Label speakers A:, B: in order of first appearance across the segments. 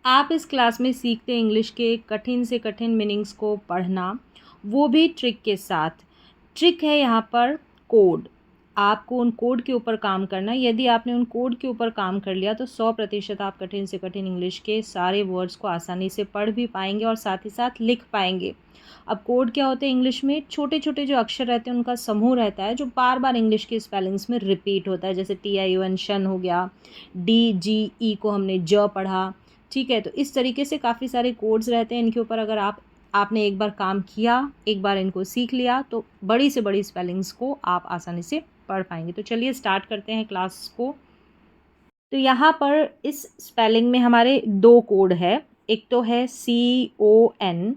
A: आप इस क्लास में सीखते हैं इंग्लिश के कठिन से कठिन मीनिंग्स को पढ़ना, वो भी ट्रिक के साथ। ट्रिक है यहाँ पर कोड। आपको उन कोड के ऊपर काम करना है। यदि आपने उन कोड के ऊपर काम कर लिया तो 100% आप कठिन से कठिन इंग्लिश के सारे वर्ड्स को आसानी से पढ़ भी पाएंगे और साथ ही साथ लिख पाएंगे। अब कोड क्या होते हैं इंग्लिश में? छोटे छोटे जो अक्षर रहते हैं उनका समूह रहता है जो बार बार इंग्लिश के स्पेलिंग्स में रिपीट होता है। जैसे TION शन हो गया, DGE को हमने ज पढ़ा। ठीक है, तो इस तरीके से काफ़ी सारे कोड्स रहते हैं। इनके ऊपर अगर आपने एक बार काम किया, एक बार इनको सीख लिया तो बड़ी से बड़ी स्पेलिंग्स को आप आसानी से पढ़ पाएंगे। तो चलिए स्टार्ट करते हैं क्लास को। तो यहाँ पर इस स्पेलिंग में हमारे दो कोड है। एक तो है CON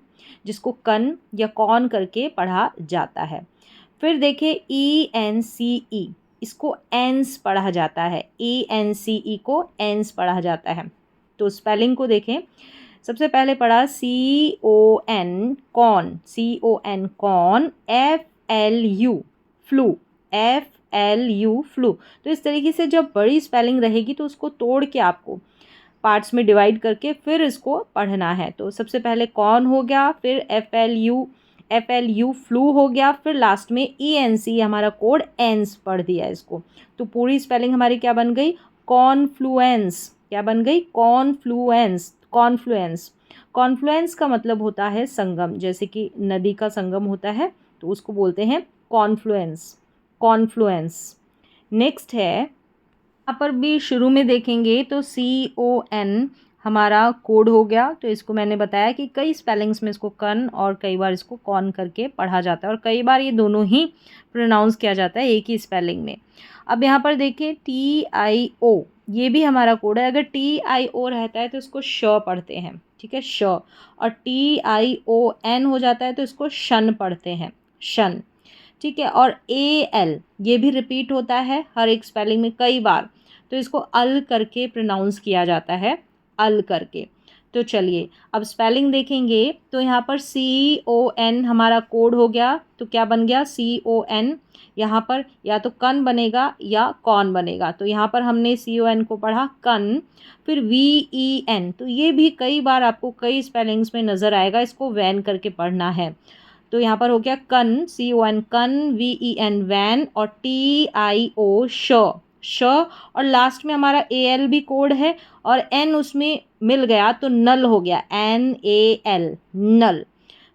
A: जिसको कन या कॉन करके पढ़ा जाता है। फिर देखिए ENCE, इसको एंस पढ़ा जाता है। ENCE को एंस पढ़ा जाता है। तो स्पेलिंग को देखें। सबसे पहले पढ़ा CON con, CON con, FLU flu, FLU flu. तो इस तरीके से जब बड़ी स्पेलिंग रहेगी तो उसको तोड़ के आपको पार्ट्स में डिवाइड करके फिर इसको पढ़ना है। तो सबसे पहले कॉन हो गया, फिर FLU फ्लू हो गया, फिर लास्ट में ENC हमारा कोड एंस पढ़ दिया इसको। तो पूरी स्पेलिंग हमारी क्या बन गई? कॉन्फ्लुएंस। क्या बन गई? कॉन्फ्लुएंस। कॉन्फ्लुएंस। कॉन्फ्लुएंस का मतलब होता है संगम। जैसे कि नदी का संगम होता है तो उसको बोलते हैं कॉन्फ्लुएंस। कॉन्फ्लुएंस। नेक्स्ट है, यहाँ पर भी शुरू में देखेंगे तो CON हमारा कोड हो गया। तो इसको मैंने बताया कि कई स्पेलिंग्स में इसको कन और कई बार इसको कॉन करके पढ़ा जाता है और कई बार ये दोनों ही प्रोनाउंस किया जाता है एक ही स्पेलिंग में। अब यहाँ पर देखिए TIO, ये भी हमारा कोड है। अगर TIO रहता है तो इसको श पढ़ते हैं। ठीक है, श। और TION हो जाता है तो इसको शन पढ़ते हैं, शन। ठीक है, और AL ये भी रिपीट होता है हर एक स्पेलिंग में कई बार, तो इसको अल करके प्रोनाउंस किया जाता है, अल करके। तो चलिए अब स्पेलिंग देखेंगे तो यहाँ पर CON हमारा कोड हो गया। तो क्या बन गया? CON। यहाँ पर या तो कन बनेगा या कॉन बनेगा। तो यहाँ पर हमने CON को पढ़ा कन। फिर VEN, तो ये भी कई बार आपको कई स्पेलिंग्स में नज़र आएगा, इसको वैन करके पढ़ना है। तो यहाँ पर हो गया कन, CON कन, VEN वैन, और TIO श, श। और लास्ट में हमारा AL भी कोड है और N उसमें मिल गया तो नल हो गया, NAL नल।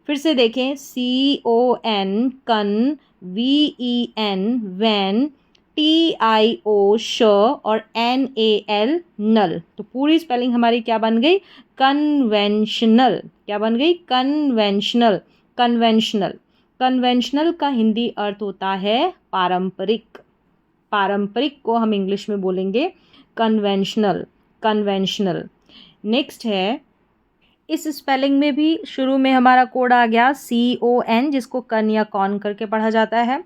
A: फिर से देखें CON कन, VEN वैन, TIO श और NAL नल। तो पूरी स्पेलिंग हमारी क्या बन गई? कन्वेंशनल। क्या बन गई? कन्वेंशनल। कन्वेंशनल। कन्वेंशनल का हिंदी अर्थ होता है पारंपरिक। पारंपरिक को हम इंग्लिश में बोलेंगे कन्वेंशनल। कन्वेंशनल। नेक्स्ट है, इस स्पेलिंग में भी शुरू में हमारा कोड आ गया CON जिसको कन या कॉन करके पढ़ा जाता है।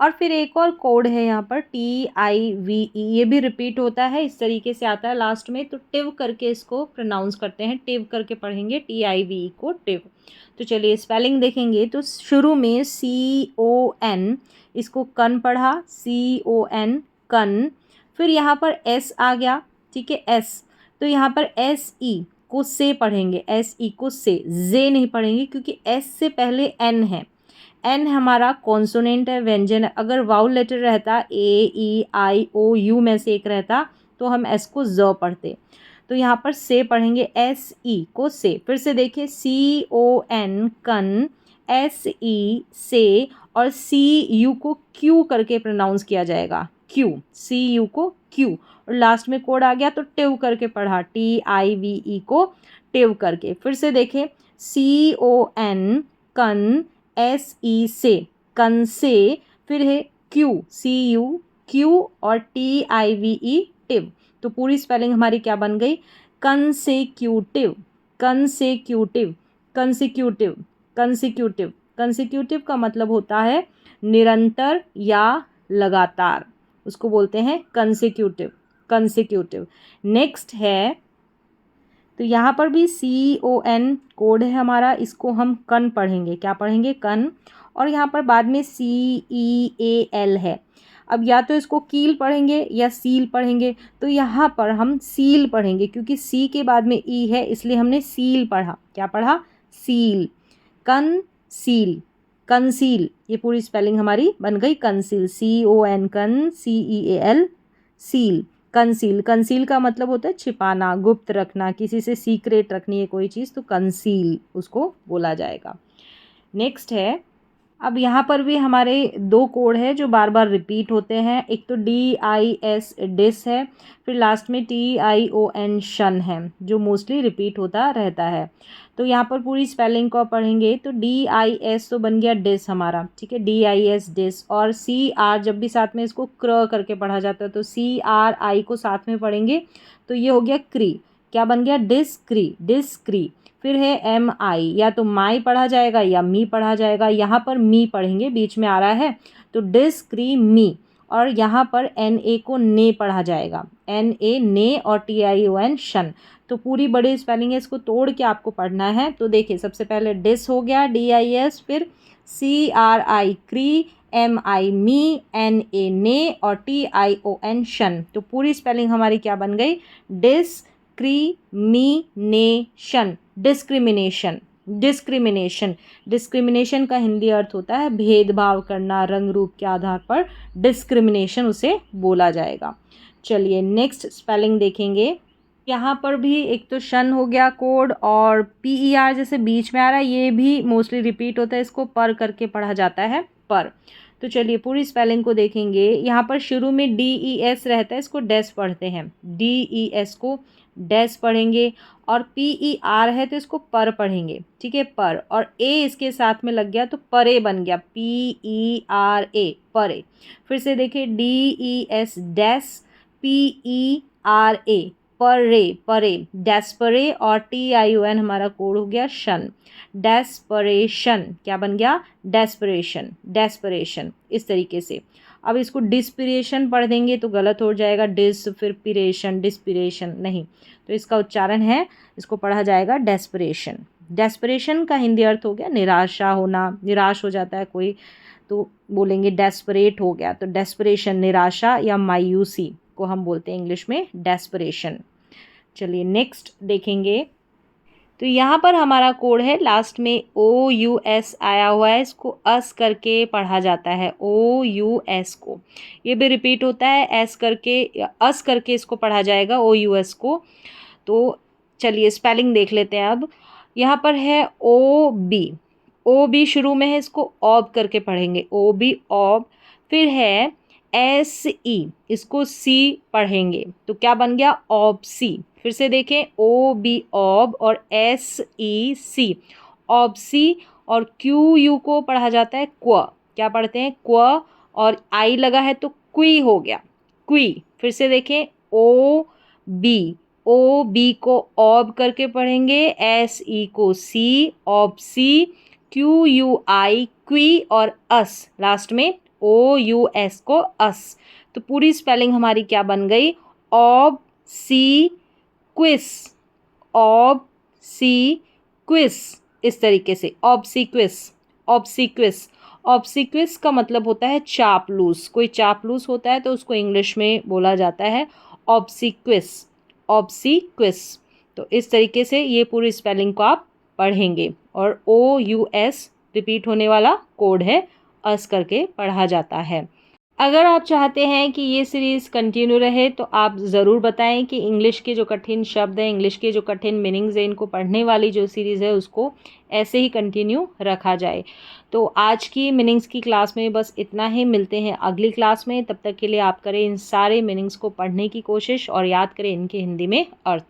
A: और फिर एक और कोड है यहाँ पर TIVE, ये भी रिपीट होता है, इस तरीके से आता है लास्ट में। तो टिव करके इसको प्रोनाउंस करते हैं, टिव करके पढ़ेंगे TIVE को, टिव। तो चलिए स्पेलिंग देखेंगे तो शुरू में CON, इसको कन पढ़ा, CON कन। फिर यहाँ पर S आ गया। ठीक है, S। तो यहाँ पर SE को से पढ़ेंगे, SE को से, जे नहीं पढ़ेंगे क्योंकि S से पहले N है। N हमारा कॉन्सोनेंट है, व्यंजन है। अगर वाउल लेटर रहता AEIOU में से एक रहता तो हम S को ज पढ़ते। तो यहाँ पर से पढ़ेंगे, SE को से। फिर से देखिए CON कन, SE से, और CU को Q करके प्रोनाउंस किया जाएगा, Q, CU को Q। और लास्ट में कोड आ गया तो टिव करके पढ़ा, TIVE को टिव करके। फिर से देखें CON कन, SE से, कन से। फिर है Q, CU Q, और TIVE टिव। तो पूरी स्पेलिंग हमारी क्या बन गई? Consecutive. Consecutive. Consecutive. Consecutive. Consecutive का मतलब होता है निरंतर या लगातार, उसको बोलते हैं कंसेक्यूटिव। कंसेक्यूटिव। नेक्स्ट है, तो यहाँ पर भी CON कोड है हमारा, इसको हम कन पढ़ेंगे। क्या पढ़ेंगे? कन। और यहाँ पर बाद में CEAL है। अब या तो इसको कील पढ़ेंगे या सील पढ़ेंगे, तो यहाँ पर हम सील पढ़ेंगे क्योंकि सी के बाद में ई है, इसलिए हमने सील पढ़ा। क्या पढ़ा? सील। कंसील, कंसील, ये पूरी स्पेलिंग हमारी बन गई conceal, CON, CEAL, seal, conceal. Conceal का मतलब होता है छिपाना, गुप्त रखना, किसी से सीक्रेट रखनी है कोई चीज़, तो कंसील उसको बोला जाएगा। नेक्स्ट है, अब यहाँ पर भी हमारे 2 कोड है जो बार बार रिपीट होते हैं। एक तो DIS डिस है, फिर लास्ट में TION शन है, जो मोस्टली रिपीट होता रहता है। तो यहाँ पर पूरी स्पेलिंग को पढ़ेंगे तो DIS तो बन गया डिस हमारा, ठीक है, DIS डिस। और CR जब भी साथ में इसको क्र करके पढ़ा जाता है तो CRI को साथ में पढ़ेंगे तो ये हो गया क्री। क्या बन गया? डिस्क्री, डिस्क्री। फिर है MI, या तो माई पढ़ा जाएगा या मी पढ़ा जाएगा। यहाँ पर मी पढ़ेंगे, बीच में आ रहा है तो डिस्क्रीमी। और यहाँ पर NA को ने पढ़ा जाएगा, NA ने, और TION शन। तो पूरी बड़ी स्पेलिंग है, इसको तोड़ के आपको पढ़ना है। तो देखिए, सबसे पहले डिस हो गया, DIS, फिर CRI क्री, MI मी, NA ने, और TION शन। तो पूरी स्पेलिंग हमारी क्या बन गई? Discrimination, discrimination, discrimination. डिस्क्रिमिनेशन का हिंदी अर्थ होता है भेदभाव करना, रंग रूप के आधार पर डिस्क्रिमिनेशन उसे बोला जाएगा। चलिए नेक्स्ट स्पेलिंग देखेंगे। यहाँ पर भी एक तो शन हो गया कोड, और PER जैसे बीच में आ रहा है, ये भी मोस्टली रिपीट होता है, इसको पर करके पढ़ा जाता है, पर। तो चलिए पूरी स्पेलिंग को देखेंगे। यहाँ पर शुरू में DES रहता है, इसको डेस पढ़ते हैं, DES को डेस पढ़ेंगे। और PER है तो इसको पर पढ़ेंगे, ठीक है, पर। और A इसके साथ में लग गया तो परे बन गया, PERA, परे। फिर से देखिए, DES डेस, PERA परे, परे, डेस्परे। और TION हमारा कोड हो गया शन, डेस्परेशन। क्या बन गया? डेस्परेशन, डेस्परेशन, इस तरीके से। अब इसको डिस्पिरेशन पढ़ देंगे तो गलत हो जाएगा, डिस फिर पिरेशन, डिस्पिरेशन नहीं, तो इसका उच्चारण है, इसको पढ़ा जाएगा डेस्परेशन। डेस्परेशन का हिंदी अर्थ हो गया निराशा होना, निराश हो जाता है कोई तो बोलेंगे डेस्परेट हो गया, तो डेस्परेशन निराशा या मायूसी को हम बोलते हैं इंग्लिश में डेस्परेशन। चलिए नेक्स्ट देखेंगे। तो यहाँ पर हमारा कोड है, लास्ट में OUS आया हुआ है, इसको अस करके पढ़ा जाता है, OUS को। ये भी रिपीट होता है, एस करके, अस करके इसको पढ़ा जाएगा OUS को। तो चलिए स्पेलिंग देख लेते हैं अब। यहाँ पर है OB शुरू में है, इसको ऑब करके पढ़ेंगे, OB ऑब। फिर है SE, इसको C पढ़ेंगे तो क्या बन गया? ऑब सी। फिर से देखें, OB ऑब और SEC, ऑब सी। और QU को पढ़ा जाता है क्व, क्या पढ़ते हैं? क्व। और आई लगा है तो क्वी हो गया, क्वी। फिर से देखें, OB को ऑब करके पढ़ेंगे, SE को C, ऑब सी, QUI क्वी, और अस लास्ट में OUS को अस। तो पूरी स्पेलिंग हमारी क्या बन गई? ऑब सी क्विस, ऑब सी क्विस, इस तरीके से, ऑब्सिक्विस, ऑब्सिक्विस। ऑब्सिक्विस का मतलब होता है चापलूस, कोई चापलूस होता है तो उसको इंग्लिश में बोला जाता है ऑब्सिक्विस, ऑब्सिक्विस। तो इस तरीके से ये पूरी स्पेलिंग को आप पढ़ेंगे। और OUS रिपीट होने वाला कोड है, अस करके पढ़ा जाता है। अगर आप चाहते हैं कि ये सीरीज़ कंटिन्यू रहे तो आप ज़रूर बताएं कि इंग्लिश के जो कठिन शब्द हैं, इंग्लिश के जो कठिन मीनिंग्स हैं, इनको पढ़ने वाली जो सीरीज़ है उसको ऐसे ही कंटिन्यू रखा जाए। तो आज की मीनिंग्स की क्लास में बस इतना ही, मिलते हैं अगली क्लास में। तब तक के लिए आप करें इन सारे मीनिंग्स को पढ़ने की कोशिश और याद करें इनके हिंदी में अर्थ।